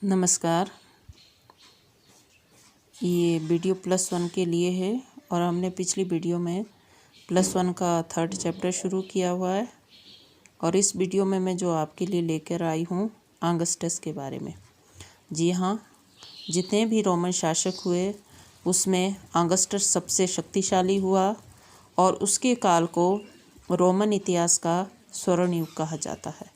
नमस्कार। ये वीडियो +1 के लिए है और हमने पिछली वीडियो में +1 का 3rd चैप्टर शुरू किया हुआ है और इस वीडियो में मैं जो आपके लिए लेकर आई हूँ ऑगस्टस के बारे में। जी हाँ, जितने भी रोमन शासक हुए उसमें ऑगस्टस सबसे शक्तिशाली हुआ और उसके काल को रोमन इतिहास का स्वर्ण युग कहा जाता है।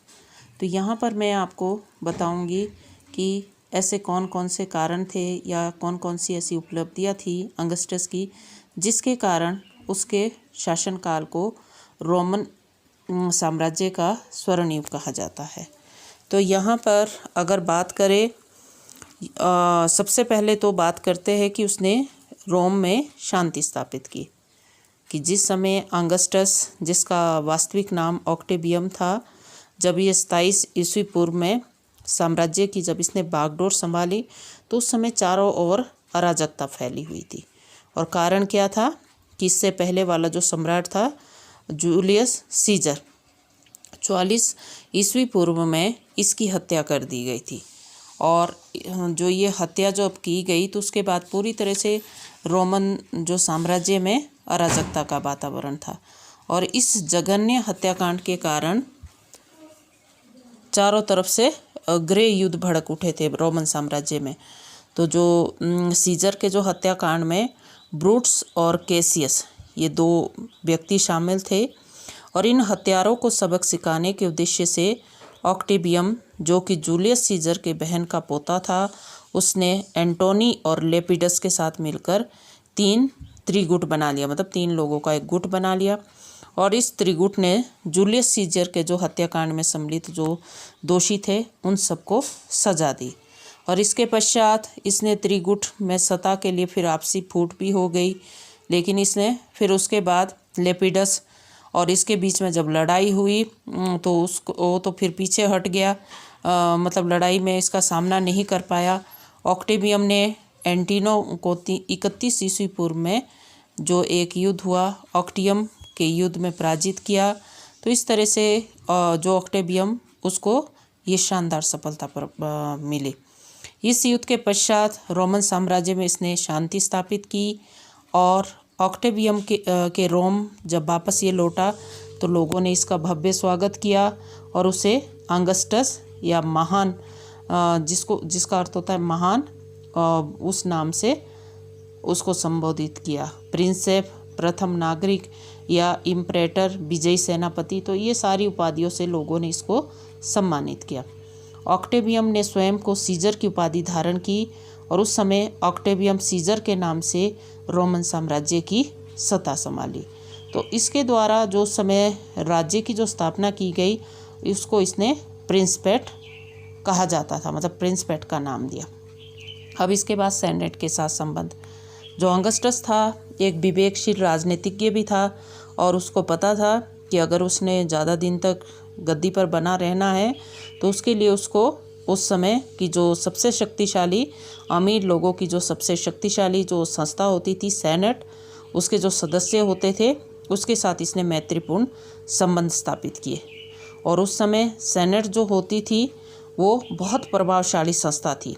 तो यहाँ पर मैं आपको बताऊंगी कि ऐसे कौन कौन से कारण थे या कौन कौन सी ऐसी उपलब्धियाँ थी ऑगस्टस की जिसके कारण उसके शासनकाल को रोमन साम्राज्य का स्वर्ण युग कहा जाता है। तो यहाँ पर अगर बात करें सबसे पहले तो बात करते हैं कि उसने रोम में शांति स्थापित की कि जिस समय ऑगस्टस, जिसका वास्तविक नाम ऑक्टेवियम था, जब ये 27 ईस्वी पूर्व में साम्राज्य की जब इसने बागडोर संभाली तो उस समय चारों ओर अराजकता फैली हुई थी। और कारण क्या था कि इससे पहले वाला जो सम्राट था जूलियस सीजर, 44 ईस्वी पूर्व में इसकी हत्या कर दी गई थी। और जो ये हत्या जो अब की गई तो उसके बाद पूरी तरह से रोमन जो साम्राज्य में अराजकता का वातावरण था और इस जघन्य हत्याकांड के कारण चारों तरफ से गृह युद्ध भड़क उठे थे रोमन साम्राज्य में। तो जो सीजर के जो हत्याकांड में ब्रूटस और कैसियस ये 2 व्यक्ति शामिल थे और इन हत्यारों को सबक सिखाने के उद्देश्य से ऑक्टेवियम, जो कि जूलियस सीजर के बहन का पोता था, उसने एंटोनी और लेपिडस के साथ मिलकर 3 त्रिगुट बना लिया, मतलब 3 लोगों का एक गुट बना लिया। और इस त्रिगुट ने जूलियस सीजर के जो हत्याकांड में सम्मिलित जो दोषी थे उन सबको सजा दी। और इसके पश्चात इसने त्रिगुट में सत्ता के लिए फिर आपसी फूट भी हो गई, लेकिन इसने फिर उसके बाद लेपिडस और इसके बीच में जब लड़ाई हुई तो उसको तो फिर पीछे हट गया, मतलब लड़ाई में इसका सामना नहीं कर पाया। ऑक्टेवियम ने एंटिनो को 31 ईस्वी पूर्व में जो एक युद्ध हुआ ऑक्टियम के युद्ध में पराजित किया। तो इस तरह से जो ऑक्टेवियम उसको ये शानदार सफलता पर मिली। इस युद्ध के पश्चात रोमन साम्राज्य में इसने शांति स्थापित की और ऑक्टेवियम के रोम जब वापस ये लौटा तो लोगों ने इसका भव्य स्वागत किया और उसे ऑगस्टस या महान, जिसका अर्थ होता है महान, उस नाम से उसको संबोधित किया। प्रिंसेप, प्रथम नागरिक या इम्परेटर, विजयी सेनापति, तो ये सारी उपाधियों से लोगों ने इसको सम्मानित किया। ऑक्टेवियम ने स्वयं को सीजर की उपाधि धारण की और उस समय ऑक्टेवियम सीजर के नाम से रोमन साम्राज्य की सत्ता संभाली। तो इसके द्वारा जो समय राज्य की जो स्थापना की गई उसको इसने प्रिंसपेट कहा जाता था, मतलब प्रिंसपेट का नाम दिया। अब इसके बाद सेनेट के साथ संबंध। जो ऑगस्टस था एक विवेकशील राजनीतिज्ञ भी था और उसको पता था कि अगर उसने ज़्यादा दिन तक गद्दी पर बना रहना है तो उसके लिए उसको उस समय की जो सबसे शक्तिशाली अमीर लोगों की जो सबसे शक्तिशाली जो संस्था होती थी सेनेट, उसके जो सदस्य होते थे उसके साथ इसने मैत्रीपूर्ण संबंध स्थापित किए। और उस समय सेनेट जो होती थी वो बहुत प्रभावशाली संस्था थी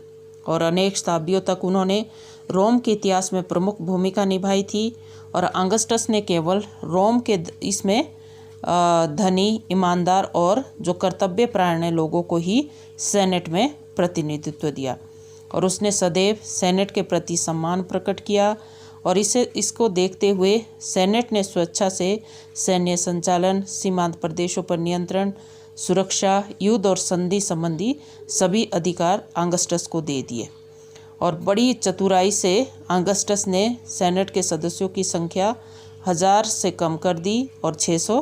और अनेक शताब्दियों तक उन्होंने रोम के इतिहास में प्रमुख भूमिका निभाई थी। और ऑगस्टस ने केवल रोम के इसमें धनी, ईमानदार और जो कर्तव्यपरायण लोगों को ही सेनेट में प्रतिनिधित्व दिया और उसने सदैव सेनेट के प्रति सम्मान प्रकट किया। और इसको देखते हुए सेनेट ने स्वेच्छा से सैन्य संचालन, सीमांत प्रदेशों पर नियंत्रण, सुरक्षा, युद्ध और संधि संबंधी सभी अधिकार ऑगस्टस को दे दिए। और बड़ी चतुराई से ऑगस्टस ने सेनेट के सदस्यों की संख्या 1000 से कम कर दी और 600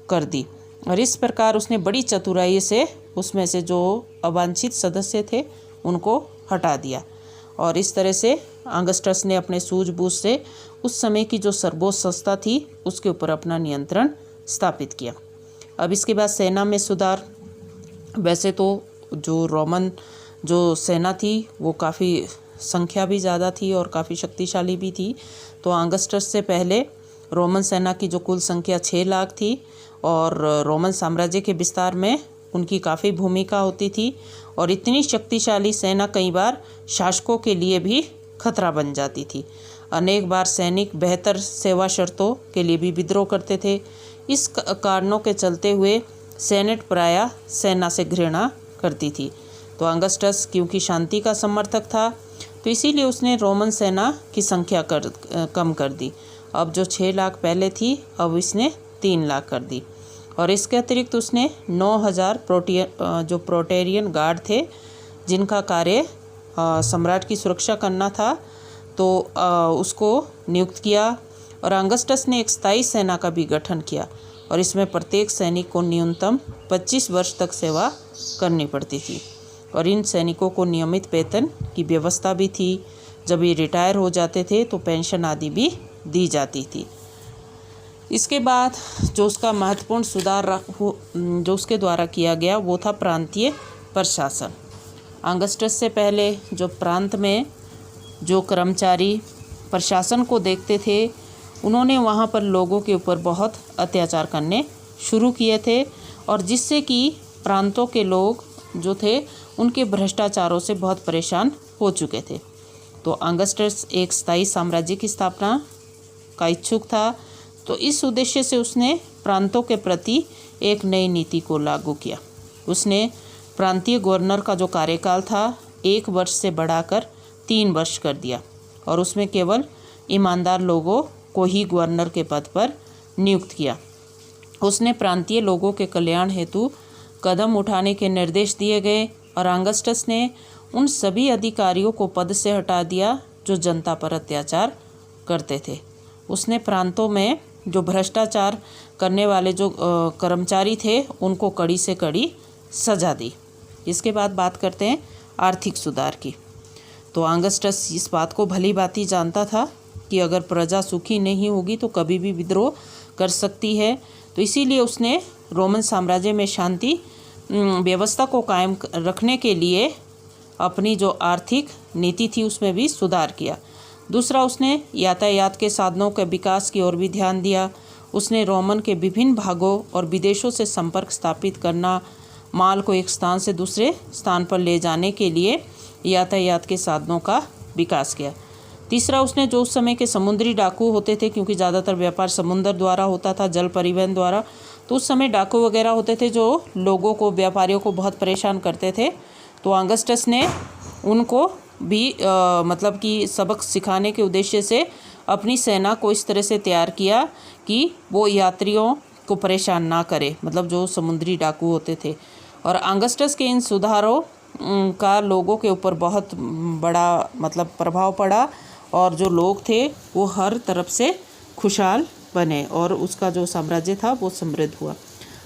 कर दी। और इस प्रकार उसने बड़ी चतुराई से उसमें से जो अवांछित सदस्य थे उनको हटा दिया। और इस तरह से ऑगस्टस ने अपने सूझबूझ से उस समय की जो सर्वोच्च संस्था थी उसके ऊपर अपना नियंत्रण स्थापित किया। अब इसके बाद सेना में सुधार। वैसे तो जो रोमन जो सेना थी वो काफ़ी संख्या भी ज़्यादा थी और काफ़ी शक्तिशाली भी थी। तो ऑगस्टस से पहले रोमन सेना की जो कुल संख्या 6 लाख थी और रोमन साम्राज्य के विस्तार में उनकी काफ़ी भूमिका होती थी और इतनी शक्तिशाली सेना कई बार शासकों के लिए भी खतरा बन जाती थी। अनेक बार सैनिक बेहतर सेवा शर्तों के लिए भी विद्रोह करते थे। इस कारणों के चलते हुए सेनेट प्रायः सेना से घृणा करती थी। तो अगस्टस क्योंकि शांति का समर्थक था तो इसीलिए उसने रोमन सेना की संख्या कम कर दी। अब जो 6 लाख पहले थी अब इसने 3 लाख कर दी। और इसके अतिरिक्त उसने 9,000 जो प्रोटेरियन गार्ड थे जिनका कार्य सम्राट की सुरक्षा करना था तो उसको नियुक्त किया। और अगस्टस ने एक स्थायी सेना का भी गठन किया और इसमें प्रत्येक सैनिक को न्यूनतम 25 वर्ष तक सेवा करनी पड़ती थी। और इन सैनिकों को नियमित वेतन की व्यवस्था भी थी। जब ये रिटायर हो जाते थे तो पेंशन आदि भी दी जाती थी। इसके बाद जो उसका महत्वपूर्ण सुधार जो उसके द्वारा किया गया वो था प्रांतीय प्रशासन। अगस्टस से पहले जो प्रांत में जो कर्मचारी प्रशासन को देखते थे उन्होंने वहाँ पर लोगों के ऊपर बहुत अत्याचार करने शुरू किए थे और जिससे कि प्रांतों के लोग जो थे उनके भ्रष्टाचारों से बहुत परेशान हो चुके थे। तो अगस्टस एक स्थायी साम्राज्य की स्थापना का इच्छुक था। तो इस उद्देश्य से उसने प्रांतों के प्रति एक नई नीति को लागू किया। उसने प्रांतीय गवर्नर का जो कार्यकाल था 1 वर्ष से बढ़ाकर 3 वर्ष कर दिया और उसमें केवल ईमानदार लोगों को ही गवर्नर के पद पर नियुक्त किया। उसने प्रांतीय लोगों के कल्याण हेतु कदम उठाने के निर्देश दिए गए और अगस्टस ने उन सभी अधिकारियों को पद से हटा दिया जो जनता पर अत्याचार करते थे। उसने प्रांतों में जो भ्रष्टाचार करने वाले जो कर्मचारी थे उनको कड़ी से कड़ी सजा दी। इसके बाद बात करते हैं आर्थिक सुधार की। तो अगस्टस इस बात को भली भांति जानता था कि अगर प्रजा सुखी नहीं होगी तो कभी भी विद्रोह कर सकती है। तो इसीलिए उसने रोमन साम्राज्य में शांति व्यवस्था को कायम रखने के लिए अपनी जो आर्थिक नीति थी उसमें भी सुधार किया। दूसरा, उसने यातायात के साधनों के विकास की ओर भी ध्यान दिया। उसने रोमन के विभिन्न भागों और विदेशों से संपर्क स्थापित करना, माल को एक स्थान से दूसरे स्थान पर ले जाने के लिए यातायात के साधनों का विकास किया। तीसरा, उसने जो उस समय के समुद्री डाकू होते थे, क्योंकि ज़्यादातर व्यापार समुद्र द्वारा होता था, जल परिवहन द्वारा, तो उस समय डाकू वगैरह होते थे जो लोगों को, व्यापारियों को बहुत परेशान करते थे। तो अगस्टस ने उनको भी मतलब कि सबक सिखाने के उद्देश्य से अपनी सेना को इस तरह से तैयार किया कि वो यात्रियों को परेशान ना करे, मतलब जो समुद्री डाकू होते थे। और अगस्टस के इन सुधारों का लोगों के ऊपर बहुत बड़ा मतलब प्रभाव पड़ा और जो लोग थे वो हर तरफ से खुशहाल बने और उसका जो साम्राज्य था वो समृद्ध हुआ।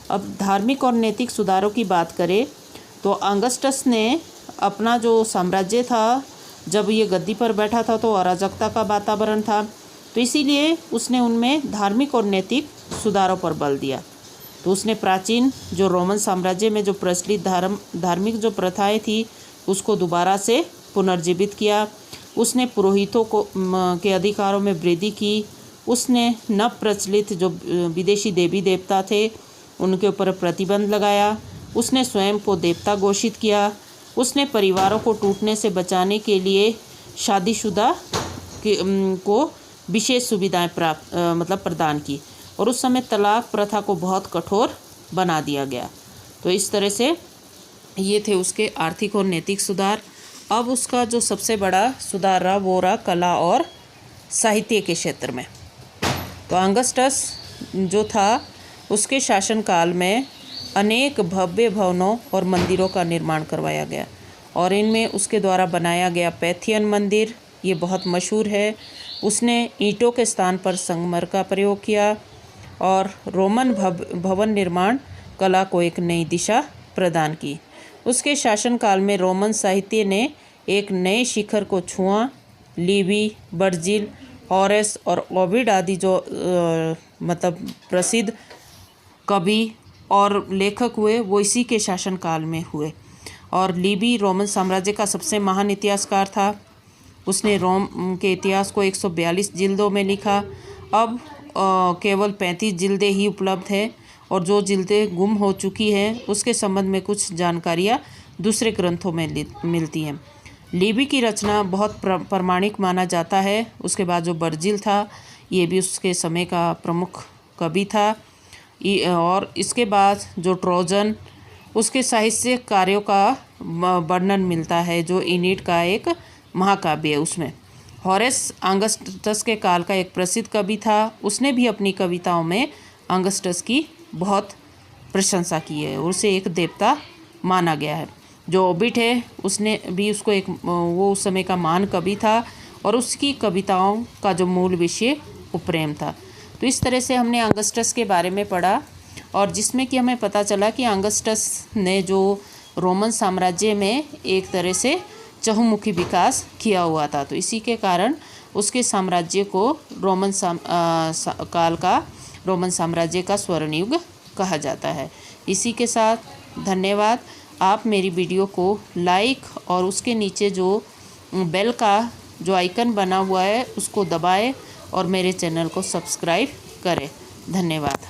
अब धार्मिक और नैतिक सुधारों की बात करें तो अगस्टस ने अपना जो साम्राज्य था, जब ये गद्दी पर बैठा था तो अराजकता का वातावरण था, तो इसीलिए उसने उनमें धार्मिक और नैतिक सुधारों पर बल दिया। तो उसने प्राचीन जो रोमन साम्राज्य में जो प्रचलित धार्मिक जो प्रथाएं थी उसको दोबारा से पुनर्जीवित किया। उसने पुरोहितों को के अधिकारों में वृद्धि की। उसने नव प्रचलित जो विदेशी देवी देवता थे उनके ऊपर प्रतिबंध लगाया। उसने स्वयं को देवता घोषित किया। उसने परिवारों को टूटने से बचाने के लिए शादीशुदा को विशेष सुविधाएं प्रदान की और उस समय तलाक प्रथा को बहुत कठोर बना दिया गया। तो इस तरह से ये थे उसके आर्थिक और नैतिक सुधार। अब उसका जो सबसे बड़ा सुधार रहा वो रहा कला और साहित्य के क्षेत्र में। तो अगस्टस जो था उसके शासनकाल में अनेक भव्य भवनों और मंदिरों का निर्माण करवाया गया और इनमें उसके द्वारा बनाया गया पैथियन मंदिर ये बहुत मशहूर है। उसने ईंटों के स्थान पर संगमर का प्रयोग किया और रोमन भवन निर्माण कला को एक नई दिशा प्रदान की। उसके शासनकाल में रोमन साहित्य ने एक नए शिखर को छुआ। लिवी, वर्जिल, हॉरेस और ओविड आदि जो मतलब प्रसिद्ध कवि और लेखक हुए वो इसी के शासनकाल में हुए। और लिवी रोमन साम्राज्य का सबसे महान इतिहासकार था। उसने रोम के इतिहास को 142 जिल्दों में लिखा। अब केवल 35 जिल्दें ही उपलब्ध है और जो जिल्दें गुम हो चुकी हैं उसके संबंध में कुछ जानकारियाँ दूसरे ग्रंथों में मिलती हैं। लिबी की रचना बहुत प्रामाणिक माना जाता है। उसके बाद जो वर्जिल था, ये भी उसके समय का प्रमुख कवि था। और इसके बाद जो ट्रोजन, उसके साहित्य कार्यों का वर्णन मिलता है, जो इनिड का एक महाकाव्य है। उसमें हॉरेस ऑगस्टस के काल का एक प्रसिद्ध कवि था। उसने भी अपनी कविताओं में ऑगस्टस की बहुत प्रशंसा की है और उसे एक देवता माना गया है। जो ओबिट है, उसने भी उसको एक, वो उस समय का महान कवि था और उसकी कविताओं का जो मूल विषय वो प्रेम था। तो इस तरह से हमने ऑगस्टस के बारे में पढ़ा और जिसमें कि हमें पता चला कि ऑगस्टस ने जो रोमन साम्राज्य में एक तरह से चहुमुखी विकास किया हुआ था। तो इसी के कारण उसके साम्राज्य को काल का रोमन साम्राज्य का स्वर्ण युग कहा जाता है। इसी के साथ धन्यवाद। आप मेरी वीडियो को लाइक और उसके नीचे जो बेल का जो आइकन बना हुआ है उसको दबाएं और मेरे चैनल को सब्सक्राइब करें। धन्यवाद।